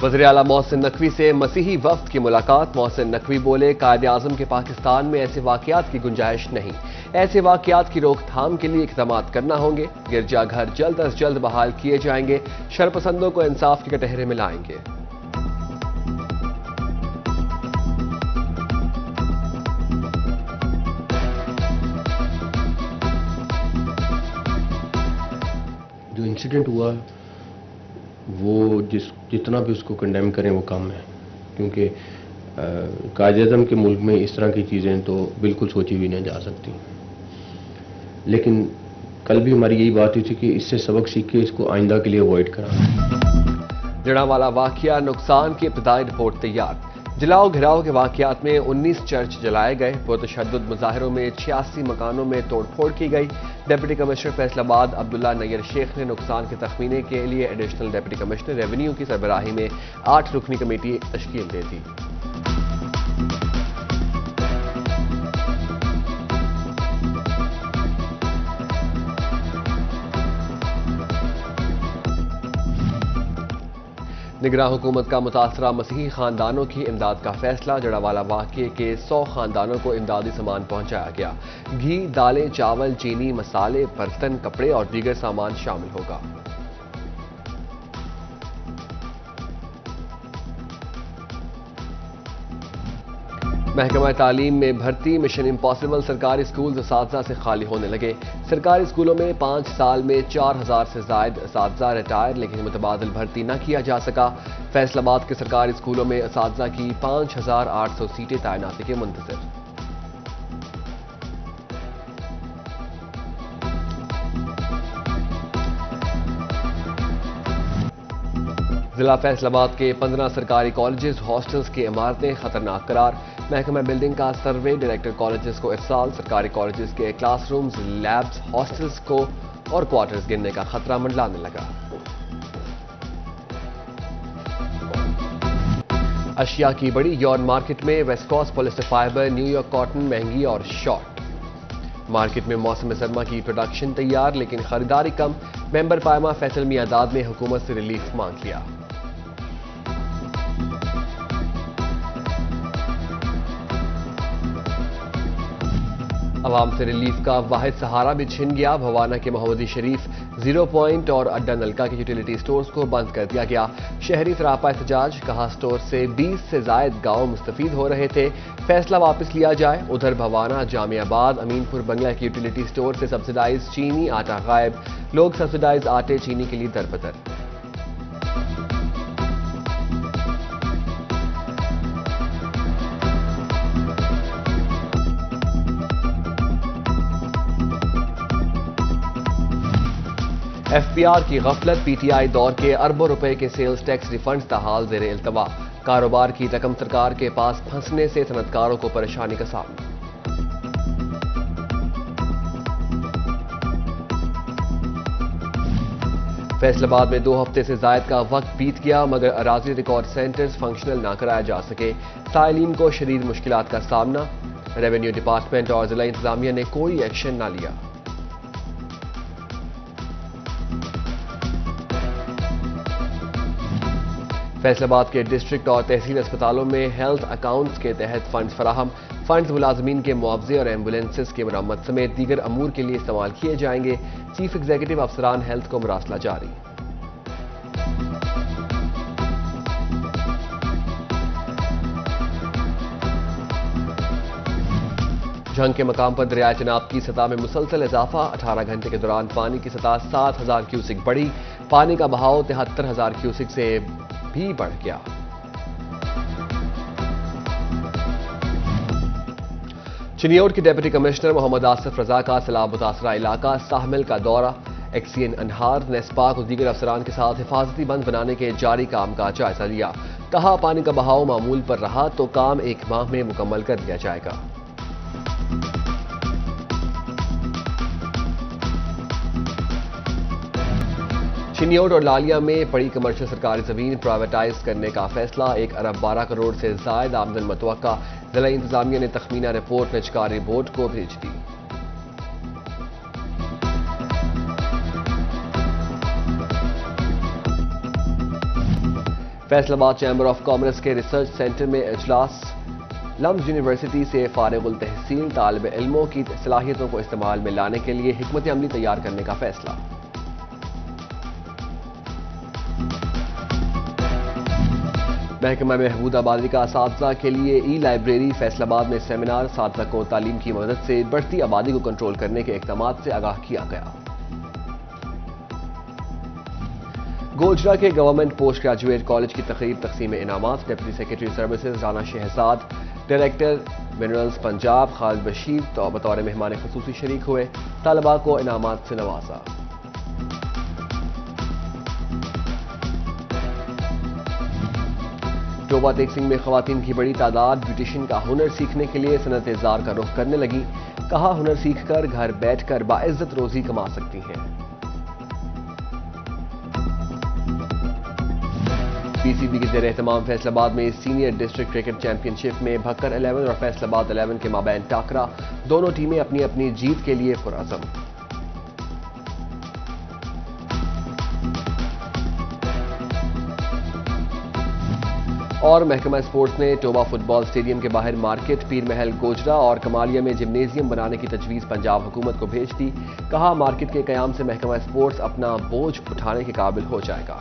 वज़ीर आला मोहसिन नकवी से मसीही वफ्द की मुलाकात। मोहसिन नकवी बोले, कायदे आज़म के पाकिस्तान में ऐसे वाक़यात की गुंजाइश नहीं। ऐसे वाक़यात की रोकथाम के लिए इक़दामात करना होंगे। गिरजाघर जल्द अज जल्द बहाल किए जाएंगे। शरपसंदों को इंसाफ के कटहरे में लाएंगे। जो इंसिडेंट हुआ वो जितना भी उसको कंडेम करें वो कम है, क्योंकि कायदे-ए-आज़म के मुल्क में इस तरह की चीज़ें तो बिल्कुल सोची भी नहीं जा सकती। लेकिन कल भी हमारी यही बात हुई थी कि इससे सबक सीख के इसको आइंदा के लिए अवॉइड करा। जड़ावाला वाक़या, नुकसान की इब्तदाई रिपोर्ट तैयार। जलाओ घिराव के वाक़यात में 19 चर्च जलाए गए। पुरतशद्दुद मुजाहिरों में 86 मकानों में तोड़फोड़ की गई। डिप्टी कमिश्नर फैसलाबाद अब्दुल्ला नैयर शेख ने नुकसान के तखमीने के लिए एडिशनल डिप्टी कमिश्नर रेवेन्यू की सरबराही में 8 रुकनी कमेटी तश्कील दे दी। निगरां हुकूमत का मुतासरा मसीही खानदानों की इमदाद का फैसला। जड़ावाला वाक़ये के 100 खानदानों को इमदादी सामान पहुंचाया गया। घी, दालें, चावल, चीनी, मसाले, बर्तन, कपड़े और दीगर सामान शामिल होगा। महकमा तालीम में भर्ती, मिशन इम्पॉसिबल। सरकारी स्कूल असातिज़ा से खाली होने लगे। सरकारी स्कूलों में 5 साल में 4000 से जायद असातिज़ा रिटायर, लेकिन मुतबादिल भर्ती न किया जा सका। फैसलाबाद के सरकारी स्कूलों में असातिज़ा की 5800 सीटें तैनाती के मुंतज़िर। जिला फैसलाबाद के 15 सरकारी कॉलेजेस, हॉस्टल्स की इमारतें खतरनाक करार। महकमा बिल्डिंग का सर्वे डायरेक्टर कॉलेजेस को इरसाल। सरकारी कॉलेजेस के क्लासरूम्स, लैब्स, हॉस्टल्स को और क्वार्टर्स गिरने का खतरा मंडलाने लगा। अशिया की बड़ी यॉर्न मार्केट में वेस्कोस पॉलिस्टर फाइबर, न्यूयॉर्क कॉटन महंगी और शॉर्ट। मार्केट में मौसम सरमा की प्रोडक्शन तैयार, लेकिन खरीदारी कम। मेंबर पायमा फैसल मियादाद ने हुकूमत से रिलीफ मांग लिया। अवाम से रिलीफ का वाहिद सहारा भी छिन गया। भवाना के मोहम्मदी शरीफ 0 पॉइंट और अड्डा नलका के यूटिलिटी स्टोर्स को बंद कर दिया गया। शहरी सरापा एहतजाज, कहा स्टोर से 20 से जायद गांव मुस्तफीद हो रहे थे, फैसला वापस लिया जाए। उधर भवाना, जामियाबाद, अमीनपुर बंगला के यूटिलिटी स्टोर से सब्सिडाइज चीनी आटा गायब। लोग सब्सिडाइज आटे चीनी के लिए दरबदर। एफपीआर की गफलत, पीटीआई दौर के अरबों रुपए के सेल्स टैक्स रिफंड्स ताहाल ज़ेर इल्तवा। कारोबार की रकम सरकार के पास फंसने से सनतकारों को परेशानी का सामना। फैसलाबाद में 2 हफ्ते से जायद का वक्त बीत गया, मगर अराजी रिकॉर्ड सेंटर्स फंक्शनल ना कराया जा सके। साइलिन को शदीद मुश्किलात का सामना। रेवेन्यू डिपार्टमेंट और जिला इंतजामिया ने कोई एक्शन न लिया। फैसलाबाद के डिस्ट्रिक्ट और तहसील अस्पतालों में हेल्थ अकाउंट्स के तहत फंड्स फराहम। फंड्स मुलाजमीन के मुआवजे और एम्बुलेंसेस की मरम्मत समेत दीगर अमूर के लिए इस्तेमाल किए जाएंगे। चीफ एग्जीक्यूटिव अफसरान हेल्थ को मरासला जारी। झंग के मकाम पर दरियाए चनाब की सतह में मुसलसल इजाफा। 18 घंटे के दौरान पानी की सतह 7000 क्यूसिक बढ़ी। पानी का बहाव 73,000 क्यूसिक से भी बढ़ गया। चिनियोट के डिप्टी कमिश्नर मोहम्मद आसिफ रजा का सैलाब मुतासरा इलाका साहमिल का दौरा। एक्सीएन अनहार, नेस्पाक और दीगर अफसरान के साथ हिफाजती बंद बनाने के जारी काम का जायजा लिया। कहा, पानी का बहाव मामूल पर रहा तो काम 1 माह में मुकम्मल कर दिया जाएगा। चिनियोट और लालिया में पड़ी कमर्शियल सरकारी जमीन प्राइवेटाइज करने का फैसला। 1 अरब 12 करोड़ से जायद आमदन मुतवक्का। जिला इंतजामिया ने तखमीना रिपोर्ट निजकारी बोर्ड को भेज दी। فیصل آباد چیمبر آف کامرس کے ریسرچ سینٹر میں اجلاس، لمز یونیورسٹی سے فارغ التحصیل طالب علموں کی صلاحیتوں کو استعمال میں لانے کے لیے حکمت عملی تیار کرنے کا فیصلہ۔ محکمہ محمود آبادی کا اساتذہ کے لیے ای لائبریری، فیصل آباد میں سیمینار، اساتذہ کو تعلیم کی مدد سے بڑھتی آبادی کو کنٹرول کرنے کے اقدامات سے آگاہ کیا گیا۔ گوجرا کے گورنمنٹ پوسٹ گریجویٹ کالج کی تقریب، تقسیم انعامات، deputy secretary services Rana Shahzad, director minerals Punjab Khalid Bashir تو بطور مہمان خصوصی شریک ہوئے، طلباء کو انعامات سے نوازا۔ ٹوبہ ٹیک سنگھ میں خواتین کی بڑی تعداد بیوٹیشین کا ہنر سیکھنے کے لیے صنعت زار کا رخ کرنے لگی، کہا ہنر سیکھ کر گھر بیٹھ کر باعزت روزی کما سکتی ہیں۔ پی سی بی کے زیر اہتمام فیصل آباد میں سینئر ڈسٹرکٹ کرکٹ چیمپئن شپ میں بھکر 11 اور فیصل آباد 11 کے مابین ٹاکرا، دونوں ٹیمیں اپنی اپنی جیت کے لیے پرعزم۔ اور محکمہ اسپورٹس نے ٹوبہ فٹ بال اسٹیڈیم کے باہر مارکیٹ، پیر محل گوجرا اور کمالیہ میں جمنیزیم بنانے کی تجویز پنجاب حکومت کو بھیج دی، کہا مارکیٹ کے قیام سے محکمہ اسپورٹس اپنا بوجھ اٹھانے کے قابل ہو جائے گا۔